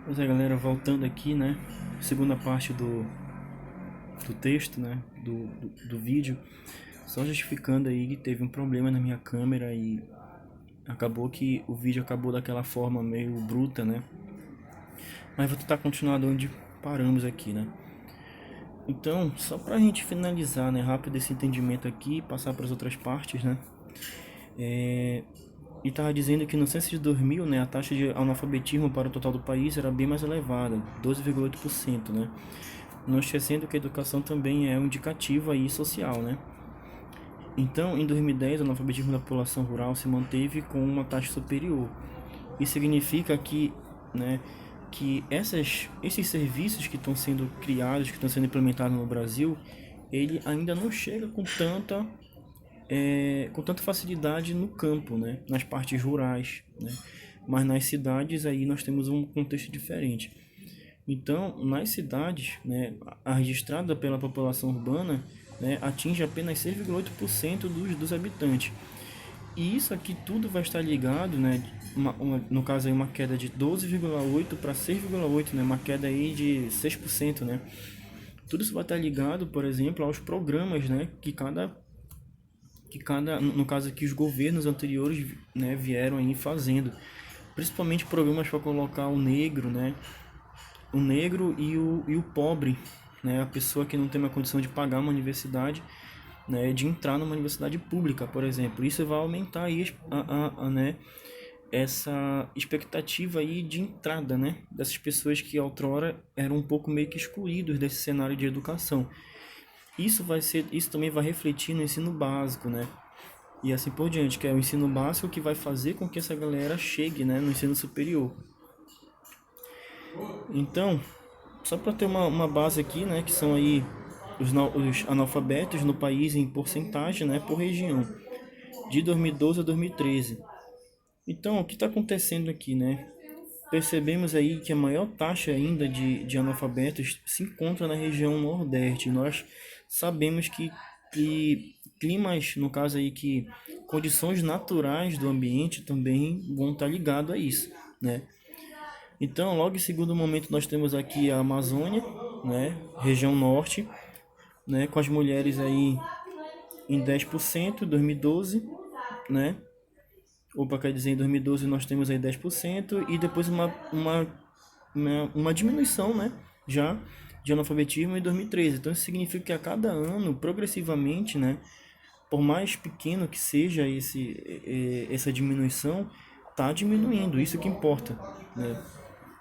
Pois é, galera, voltando aqui, né? Segunda parte do texto, né? Do vídeo. Só justificando aí que teve um problema na minha câmera e acabou que o vídeo acabou daquela forma meio bruta, né? Mas vou tentar continuar de onde paramos aqui, né? Então, só pra gente finalizar, né, rápido esse entendimento aqui e passar para as outras partes, né? E estava dizendo que no censo de 2000, né, a taxa de analfabetismo para o total do país era bem mais elevada, 12,8%, né? Não esquecendo que a educação também é um indicativo aí social, né? Então, em 2010, o analfabetismo da população rural se manteve com uma taxa superior. Isso significa né, que esses serviços que estão sendo criados, que estão sendo implementados no Brasil, ele ainda não chega com tanta facilidade no campo, né, nas partes rurais, né? Mas nas cidades aí nós temos um contexto diferente. Então, nas cidades, né, a registrada pela população urbana, né, atinge apenas 6,8% dos habitantes. E isso aqui tudo vai estar ligado, né, no caso aí uma queda de 12,8 para 6,8, né, uma queda aí de 6%, né? Tudo isso vai estar ligado, por exemplo, aos programas, né, no caso aqui os governos anteriores, né, vieram aí fazendo, principalmente programas para colocar o negro e o pobre, né, a pessoa que não tem uma condição de pagar uma universidade, né, de entrar numa universidade pública, por exemplo. Isso vai aumentar aí né, essa expectativa aí de entrada, né, dessas pessoas que outrora eram um pouco meio que excluídos desse cenário de educação. Isso também vai refletir no ensino básico, né? E assim por diante, que é o ensino básico que vai fazer com que essa galera chegue, né, no ensino superior. Então, só para ter uma base aqui, né, que são aí os analfabetos no país em porcentagem, né, por região, de 2012 a 2013. Então, o que está acontecendo aqui, né? Percebemos aí que a maior taxa ainda de analfabetos se encontra na região Nordeste. Nós sabemos que climas, no caso aí, que condições naturais do ambiente também vão estar ligados a isso, né? Então, logo em segundo momento, nós temos aqui a Amazônia, né? Região Norte, né? Com as mulheres aí em 10% em 2012, né? Opa, quer dizer, em 2012 nós temos aí 10% e depois uma diminuição, né, já de analfabetismo em 2013. Então isso significa que a cada ano, progressivamente, né, por mais pequeno que seja essa diminuição, está diminuindo, isso que importa, né?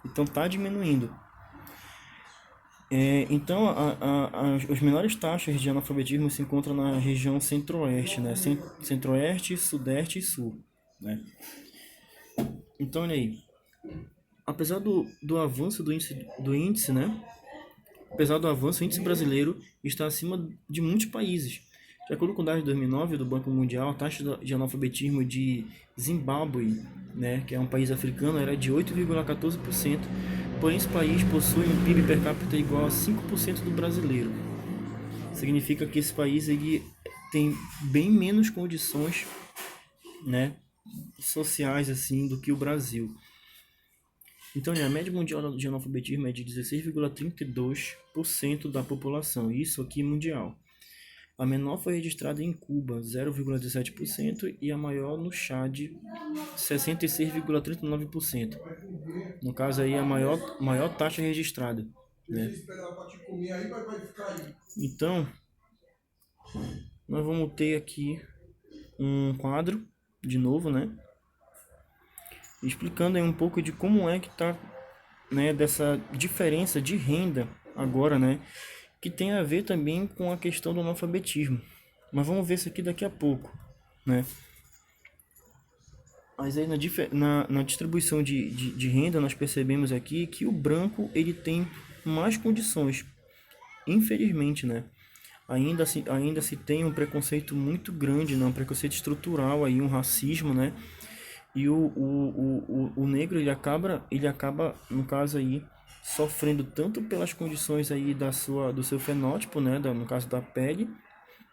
Então está diminuindo. Então, as menores taxas de analfabetismo se encontram na região centro-oeste, né? Centro-oeste, sudeste e sul, né? Então, olha aí, apesar do avanço do índice, né? Apesar do avanço, o índice brasileiro está acima de muitos países. De acordo com dados de 2009 do Banco Mundial, a taxa de analfabetismo de Zimbábue, né, que é um país africano, era de 8,14%. Porém, esse país possui um PIB per capita igual a 5% do brasileiro. Significa que esse país ele tem bem menos condições, né, sociais assim do que o Brasil. Então, a média mundial de analfabetismo é de 16,32% da população, isso aqui mundial. A menor foi registrada em Cuba, 0,17%, e a maior no Chad, 66,39%. No caso aí, a maior taxa registrada, né? Então, nós vamos ter aqui um quadro, de novo, né? Explicando aí um pouco de como é que está, né, dessa diferença de renda agora, né, que tem a ver também com a questão do analfabetismo. Mas vamos ver isso aqui daqui a pouco, né? Mas aí na distribuição de renda nós percebemos aqui que o branco ele tem mais condições, infelizmente, né? Ainda se tem um preconceito muito grande, né? Um preconceito estrutural aí, um racismo, né? E o negro ele acaba, no caso aí, sofrendo tanto pelas condições aí do seu fenótipo, né, no caso da pele,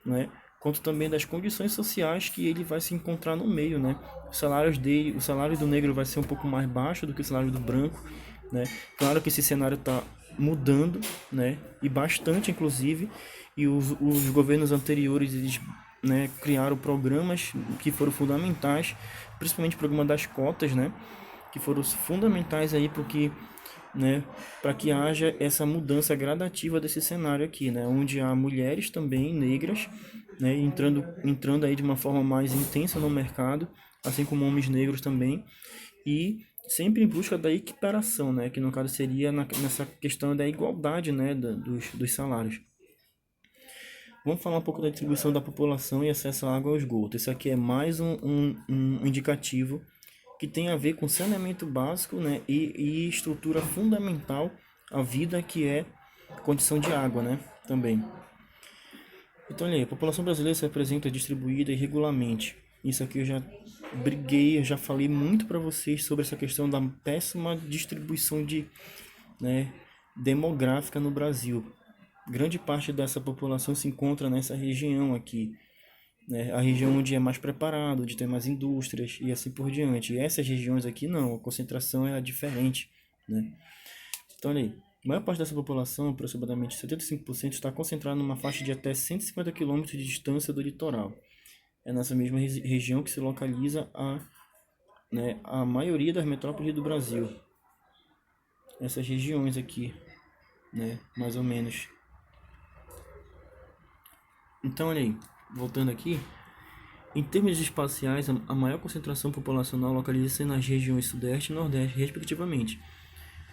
né, quanto também das condições sociais que ele vai se encontrar no meio, né? Os salários dele, o salário do negro vai ser um pouco mais baixo do que o salário do branco, né? Claro que esse cenário está mudando, né? E bastante, inclusive, e os governos anteriores, eles, né, criaram programas que foram fundamentais, principalmente o programa das cotas, né? Que foram fundamentais aí porque, né, para que haja essa mudança gradativa desse cenário aqui, né, onde há mulheres também negras, né, entrando aí de uma forma mais intensa no mercado, assim como homens negros também, e sempre em busca da equiparação, né, que no caso seria nessa questão da igualdade, né, dos salários. Vamos falar um pouco da distribuição da população e acesso à água e ao esgoto. Isso aqui é mais um indicativo que tem a ver com saneamento básico, né, e estrutura fundamental à vida, que é condição de água, né, também. Então, olha aí, a população brasileira se apresenta distribuída irregularmente. Isso aqui eu já briguei, eu já falei muito para vocês sobre essa questão da péssima distribuição né, demográfica no Brasil. Grande parte dessa população se encontra nessa região aqui, né? A região onde é mais preparado, onde tem mais indústrias e assim por diante. E essas regiões aqui não, a concentração é diferente, né? Então, olha aí, a maior parte dessa população, aproximadamente 75%, está concentrada numa faixa de até 150 quilômetros de distância do litoral. É nessa mesma região que se localiza a maioria das metrópoles do Brasil. Essas regiões aqui, né, mais ou menos. Então, olha aí, voltando aqui, em termos espaciais, a maior concentração populacional localiza-se nas regiões Sudeste e Nordeste, respectivamente,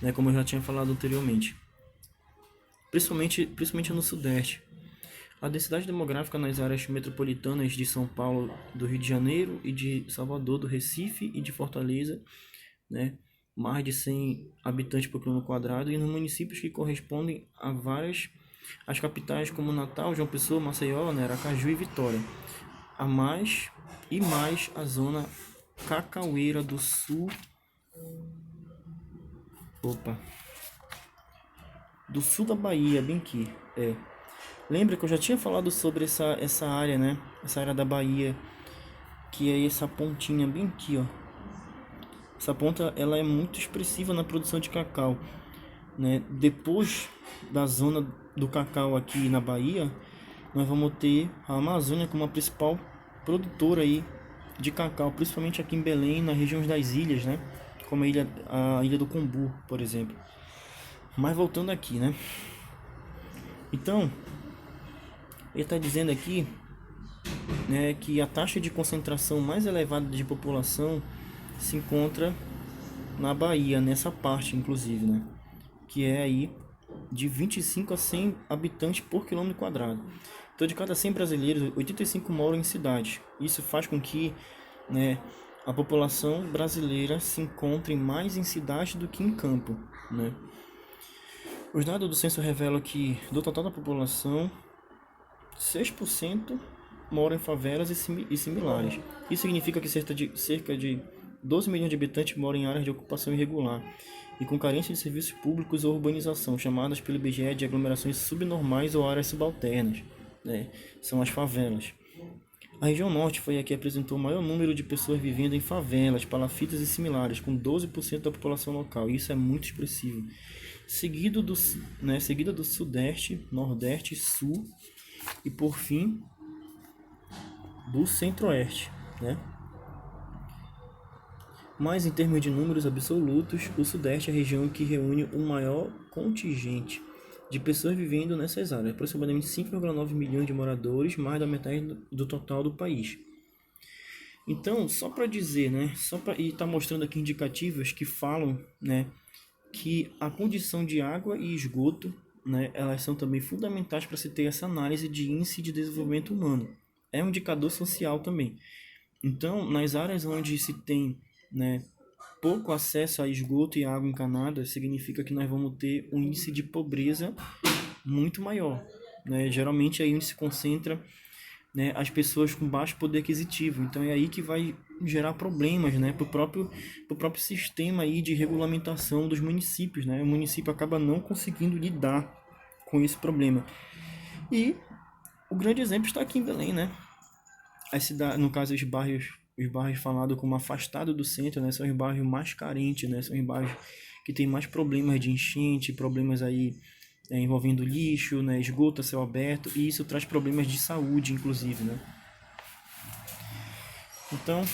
né, como eu já tinha falado anteriormente, principalmente no Sudeste. A densidade demográfica nas áreas metropolitanas de São Paulo, do Rio de Janeiro e de Salvador, do Recife e de Fortaleza, né, mais de 100 habitantes por quilômetro quadrado, e nos municípios que correspondem a várias as capitais como Natal, João Pessoa, Maceió, né, Aracaju e Vitória. A mais a zona Cacaueira do Sul. Opa. Do sul da Bahia, bem aqui. Lembra que eu já tinha falado sobre essa área, né? Essa área da Bahia, que é essa pontinha bem aqui, ó. Essa ponta, ela é muito expressiva na produção de cacau, né? Depois da zona do cacau aqui na Bahia, nós vamos ter a Amazônia como a principal produtora aí de cacau, principalmente aqui em Belém, na região das ilhas, né? Como a ilha do Combu, por exemplo. Mas voltando aqui, né? Então, ele está dizendo aqui, né, que a taxa de concentração mais elevada de população se encontra na Bahia, nessa parte, inclusive, né? Que é aí de 25 a 100 habitantes por quilômetro quadrado. Então, de cada 100 brasileiros, 85 moram em cidades. Isso faz com que, né, a população brasileira se encontre mais em cidade do que em campo, né? Os dados do censo revelam que, do total da população, 6% moram em favelas e similares. Isso significa que cerca de 12 milhões de habitantes moram em áreas de ocupação irregular e com carência de serviços públicos ou urbanização, chamadas pelo IBGE de aglomerações subnormais ou áreas subalternas, né? São as favelas. A região norte foi a que apresentou o maior número de pessoas vivendo em favelas, palafitas e similares, com 12% da população local. Isso é muito expressivo. Seguida do sudeste, nordeste, sul e, por fim, do centro-oeste, né? Mas em termos de números absolutos, o Sudeste é a região que reúne o maior contingente de pessoas vivendo nessas áreas, aproximadamente 5,9 milhões de moradores, mais da metade do total do país. Então, só para dizer, né, e tá mostrando aqui indicativos que falam, né, que a condição de água e esgoto, né, elas são também fundamentais para se ter essa análise de índice de desenvolvimento humano. É um indicador social também. Então, nas áreas onde se tem, né, pouco acesso a esgoto e água encanada, significa que nós vamos ter um índice de pobreza muito maior, né? Geralmente aí onde se concentra, né, as pessoas com baixo poder aquisitivo. Então é aí que vai gerar problemas, né, pro próprio sistema aí de regulamentação dos municípios, né? O município acaba não conseguindo lidar com esse problema. E O grande exemplo está aqui em Belém, né? As cidades, no caso, os bairros falados como afastados do centro, né? São os bairros mais carentes, né? São os bairros que têm mais problemas de enchente, problemas aí envolvendo lixo, né? Esgoto a céu aberto, e isso traz problemas de saúde, inclusive, né? Então,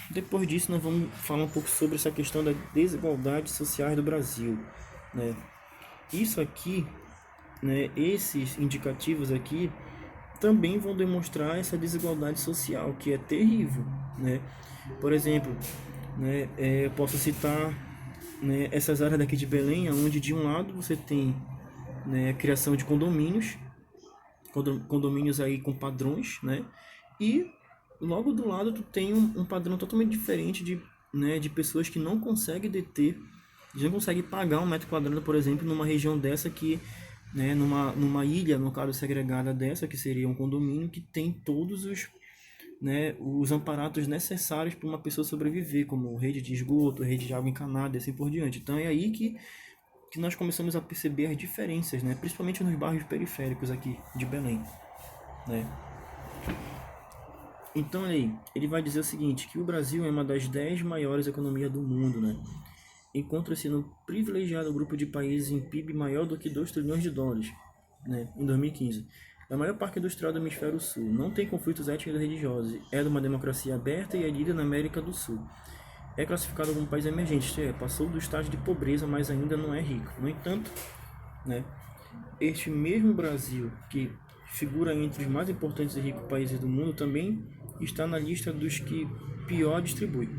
depois disso, nós vamos falar um pouco sobre essa questão da desigualdade social do Brasil, né? Isso aqui, né? Esses indicativos aqui também vão demonstrar essa desigualdade social, que é terrível, né? Por exemplo, né, eu posso citar, né, essas áreas daqui de Belém, onde de um lado você tem, né, a criação de condomínios, condomínios aí com padrões, né? E logo do lado tu tem um padrão totalmente diferente de, né, de pessoas que não conseguem deter, não conseguem pagar um metro quadrado, por exemplo, numa região dessa que, né, numa ilha, no caso segregada dessa, que seria um condomínio que tem todos os, né, os amparatos necessários para uma pessoa sobreviver, como rede de esgoto, rede de água encanada e assim por diante. Então é aí que nós começamos a perceber as diferenças, né, principalmente nos bairros periféricos aqui de Belém, né. Então aí, ele vai dizer o seguinte, que o Brasil é uma das 10 maiores economias do mundo, né? Encontra-se no privilegiado grupo de países em PIB maior do que 2 trilhões de dólares, né, em 2015. A maior parque industrial do hemisfério sul, não tem conflitos étnicos e religiosos, é de uma democracia aberta e é líder na América do Sul. É classificado como um país emergente, isto é, passou do estágio de pobreza, mas ainda não é rico. No entanto, né, este mesmo Brasil, que figura entre os mais importantes e ricos países do mundo, também está na lista dos que pior distribui.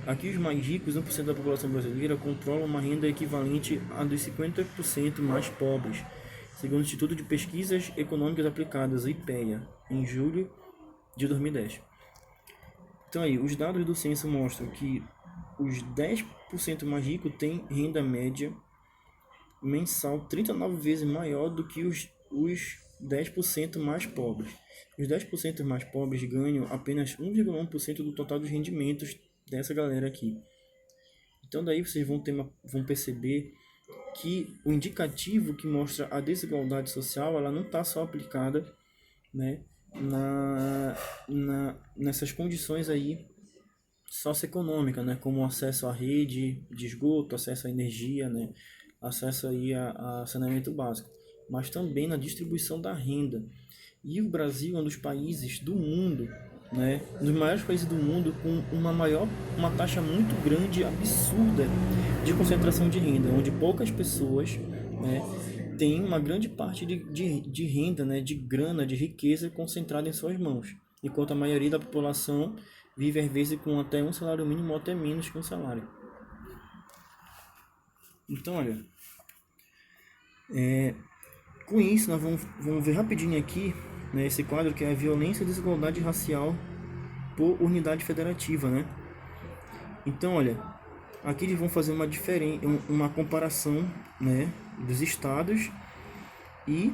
Aqui os mais ricos, 1% da população brasileira, controlam uma renda equivalente a dos 50% mais pobres, segundo o Instituto de Pesquisas Econômicas Aplicadas, o IPEA, em julho de 2010. Então aí, os dados do censo mostram que os 10% mais ricos têm renda média mensal 39 vezes maior do que os 10% mais pobres. Os 10% mais pobres ganham apenas 1,1% do total dos rendimentos dessa galera aqui. Então daí vocês vão perceber que o indicativo que mostra a desigualdade social, ela não está só aplicada, né, nessas condições aí socioeconômicas, né, como acesso à rede de esgoto, acesso à energia, né, acesso aí a saneamento básico, mas também na distribuição da renda. E o Brasil é um dos países do mundo, né, um dos maiores países do mundo com uma taxa muito grande, absurda, de concentração de renda, onde poucas pessoas, né, têm uma grande parte de renda, né, de grana, de riqueza concentrada em suas mãos, enquanto a maioria da população vive às vezes com até um salário mínimo ou até menos que um salário. Então, olha, com isso nós vamos ver rapidinho aqui, né, esse quadro que é a violência e desigualdade racial por unidade federativa, né? Então, olha, aqui eles vão fazer uma comparação, né, dos estados e,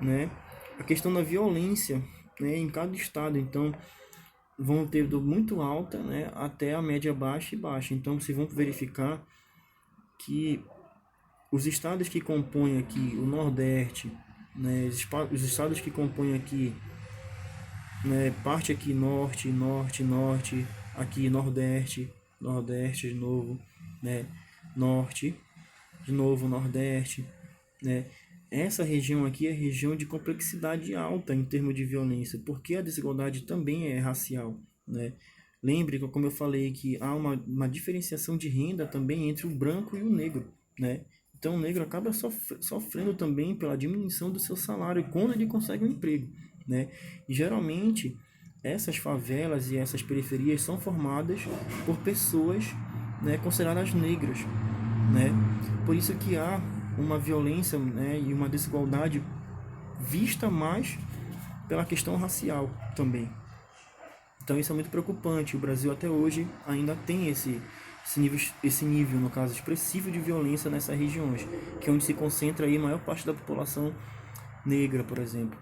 né, a questão da violência, né, em cada estado. Então, vão ter do muito alta, né, até a média baixa e baixa. Então, vocês vão verificar que os estados que compõem aqui o Nordeste, né, os estados que compõem aqui, né, parte aqui Norte, Norte, Norte, aqui Nordeste, Nordeste de novo, né, Norte, de novo Nordeste, né. Essa região aqui é região de complexidade alta em termos de violência, porque a desigualdade também é racial, né. Lembre que, como eu falei, que há uma diferenciação de renda também entre o branco e o negro, né. Então o negro acaba sofrendo também pela diminuição do seu salário quando ele consegue um emprego, né. E geralmente essas favelas e essas periferias são formadas por pessoas, né, consideradas negras, né. Por isso que há uma violência, né, e uma desigualdade vista mais pela questão racial também. Então isso é muito preocupante. O Brasil até hoje ainda tem esse nível, no caso, expressivo de violência nessas regiões, que é onde se concentra aí a maior parte da população negra, por exemplo.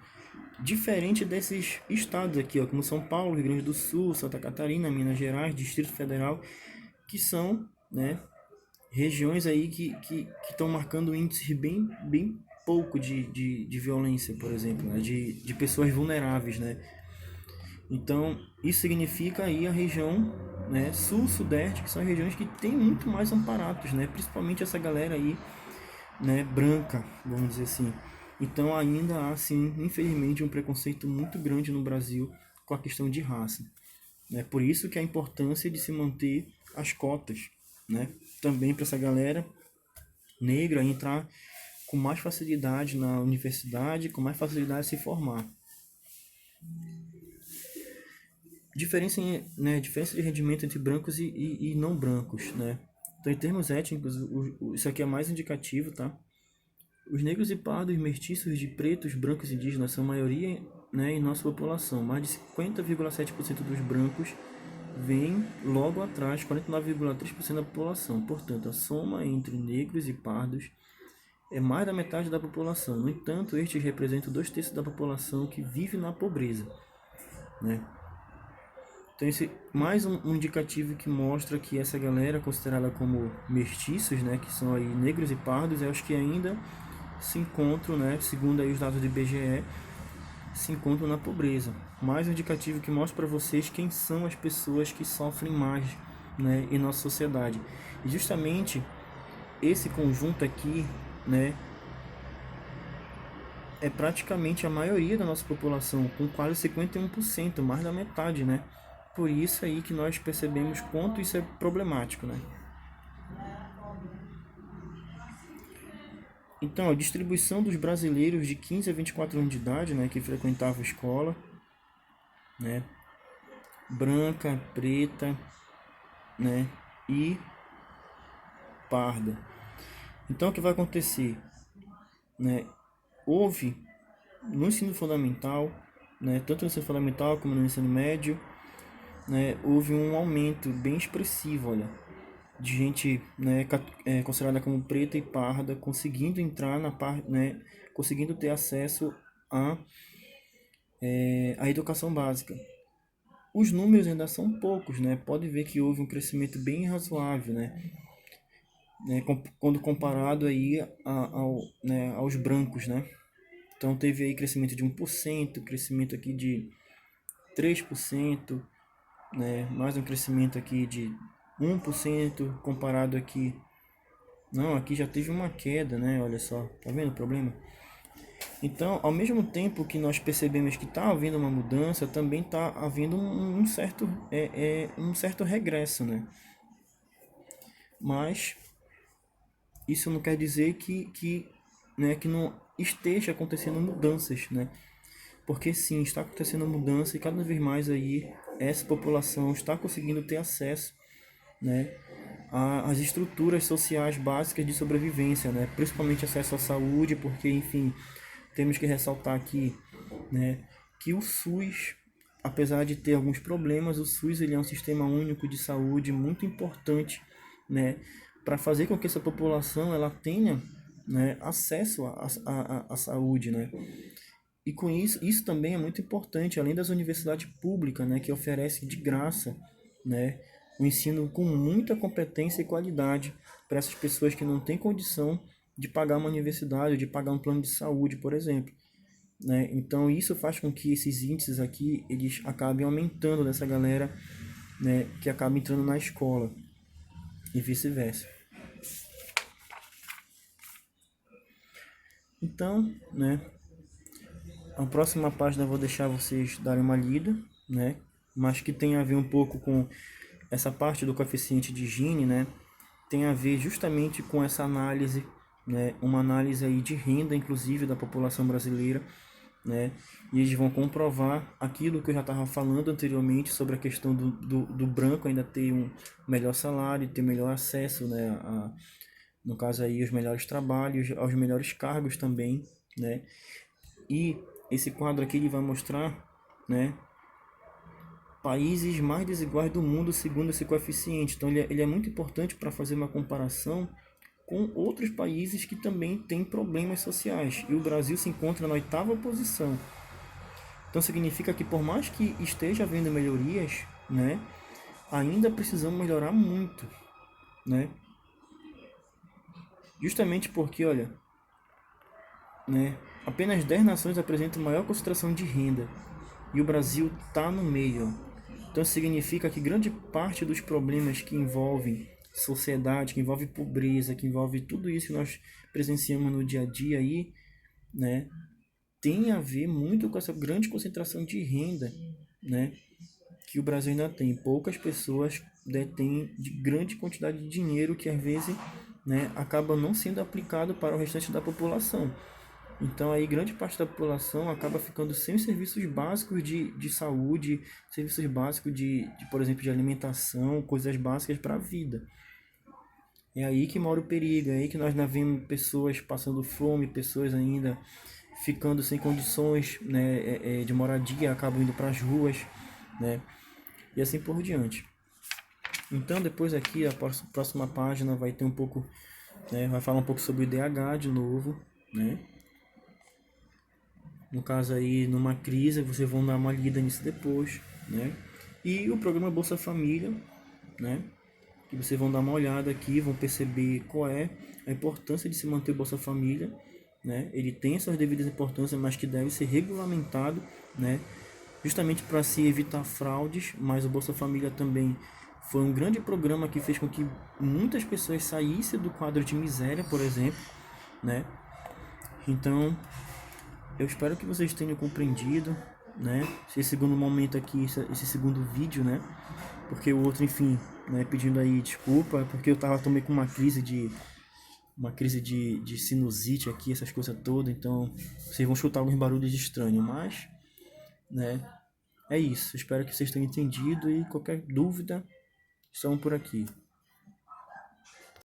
Diferente desses estados aqui, ó, como São Paulo, Rio Grande do Sul, Santa Catarina, Minas Gerais, Distrito Federal, que são, né, regiões aí que estão marcando índices bem pouco de violência, por exemplo, né? De pessoas vulneráveis, né? Então, isso significa aí a região, né, sul, sudeste, que são as regiões que têm muito mais amparados, né? Principalmente essa galera aí, né, branca, vamos dizer assim. Então, ainda há, sim, infelizmente, um preconceito muito grande no Brasil com a questão de raça. Né? Por isso que a importância de se manter as cotas, né? Também para essa galera negra entrar com mais facilidade na universidade, com mais facilidade de se formar. Diferença de rendimento entre brancos e não brancos, né? Então, em termos étnicos, isso aqui é mais indicativo, tá? Os negros e pardos, mestiços de pretos, brancos e indígenas são a maioria, né, em nossa população. Mais de 50,7% dos brancos vem logo atrás 49,3% da população. Portanto, a soma entre negros e pardos é mais da metade da população. No entanto, estes representam 2/3 da população que vive na pobreza, né? Então, esse mais um indicativo que mostra que essa galera considerada como mestiços, né, que são aí negros e pardos, eu acho que ainda se encontram, né, segundo aí os dados do IBGE, se encontram na pobreza. Mais um indicativo que mostra para vocês quem são as pessoas que sofrem mais, né, em nossa sociedade. E justamente esse conjunto aqui, né, é praticamente a maioria da nossa população, com quase 51%, mais da metade, né? Por isso aí que nós percebemos quanto isso é problemático, né? Então, a distribuição dos brasileiros de 15 a 24 anos de idade, né, que frequentavam a escola, né, branca, preta, né, e parda. Então, o que vai acontecer, né? Houve no ensino fundamental, né, tanto no ensino fundamental como no ensino médio, né, houve um aumento bem expressivo, olha, de gente, né, considerada como preta e parda conseguindo entrar na parte, né, conseguindo ter acesso à educação básica. Os números ainda são poucos, né? Pode ver que houve um crescimento bem razoável, né, quando comparado aí né, aos brancos, né? Então teve aí crescimento de 1%, crescimento aqui de 3%, né? Mais um crescimento aqui de 1% comparado aqui. Não, aqui já teve uma queda, né? Olha só, tá vendo o problema? Então, ao mesmo tempo que nós percebemos que está havendo uma mudança, também está havendo um certo regresso, né? Mas isso não quer dizer que não esteja acontecendo mudanças, né? Porque sim, está acontecendo mudança e cada vez mais aí essa população está conseguindo ter acesso, né, às estruturas sociais básicas de sobrevivência, né? Principalmente acesso à saúde, porque, enfim, temos que ressaltar aqui, né, que o SUS, apesar de ter alguns problemas, o SUS ele é um sistema único de saúde muito importante, né, para fazer com que essa população ela tenha, né, acesso à saúde, né? E com isso também é muito importante, além das universidades públicas, né, que oferecem de graça, né, o ensino com muita competência e qualidade para essas pessoas que não têm condição de pagar uma universidade, de pagar um plano de saúde, por exemplo, né? Então isso faz com que esses índices aqui eles acabem aumentando dessa galera, né, que acaba entrando na escola e vice-versa. Então, né, a próxima página eu vou deixar vocês darem uma lida, né, mas que tem a ver um pouco com essa parte do coeficiente de Gini, né, tem a ver justamente com essa análise, né, uma análise aí de renda, inclusive, da população brasileira, né, e eles vão comprovar aquilo que eu já estava falando anteriormente sobre a questão do branco ainda ter um melhor salário, ter melhor acesso, né, no caso aí, os melhores trabalhos, aos melhores cargos também, né, e esse quadro aqui ele vai mostrar, né, países mais desiguais do mundo segundo esse coeficiente. Então ele é muito importante para fazer uma comparação com outros países que também têm problemas sociais. E o Brasil se encontra na 8ª posição. Então significa que por mais que esteja havendo melhorias, né, ainda precisamos melhorar muito, né? Justamente porque, olha, né, apenas 10 nações apresentam maior concentração de renda e o Brasil está no meio. Então significa que grande parte dos problemas que envolvem sociedade, que envolve pobreza, que envolve tudo isso que nós presenciamos no dia a dia aí, né, tem a ver muito com essa grande concentração de renda, né, que o Brasil ainda tem. Poucas pessoas detêm de grande quantidade de dinheiro que às vezes, né, acaba não sendo aplicado para o restante da população. Então aí grande parte da população acaba ficando sem os serviços básicos de saúde, serviços básicos por exemplo, de alimentação, coisas básicas para a vida. É aí que mora o perigo, é aí que nós ainda vemos pessoas passando fome, pessoas ainda ficando sem condições, né, de moradia, acabam indo para as ruas, né, e assim por diante. Então depois aqui a próxima página vai ter um pouco, né, vai falar um pouco sobre o IDH de novo, né. No caso aí, numa crise, vocês vão dar uma lida nisso depois, né? E o programa Bolsa Família, né? Que vocês vão dar uma olhada aqui, vão perceber qual é a importância de se manter o Bolsa Família, né? Ele tem suas devidas importâncias, mas que deve ser regulamentado, né? Justamente para se evitar fraudes, mas o Bolsa Família também foi um grande programa que fez com que muitas pessoas saíssem do quadro de miséria, por exemplo, né? Então, eu espero que vocês tenham compreendido, né? Esse segundo momento aqui, esse segundo vídeo, né? Porque o outro, enfim, né? Pedindo aí desculpa, porque eu tomei com uma crise de sinusite aqui, essas coisas todas. Então, vocês vão escutar alguns barulhos estranhos, mas, né? É isso. Espero que vocês tenham entendido e qualquer dúvida, estão por aqui.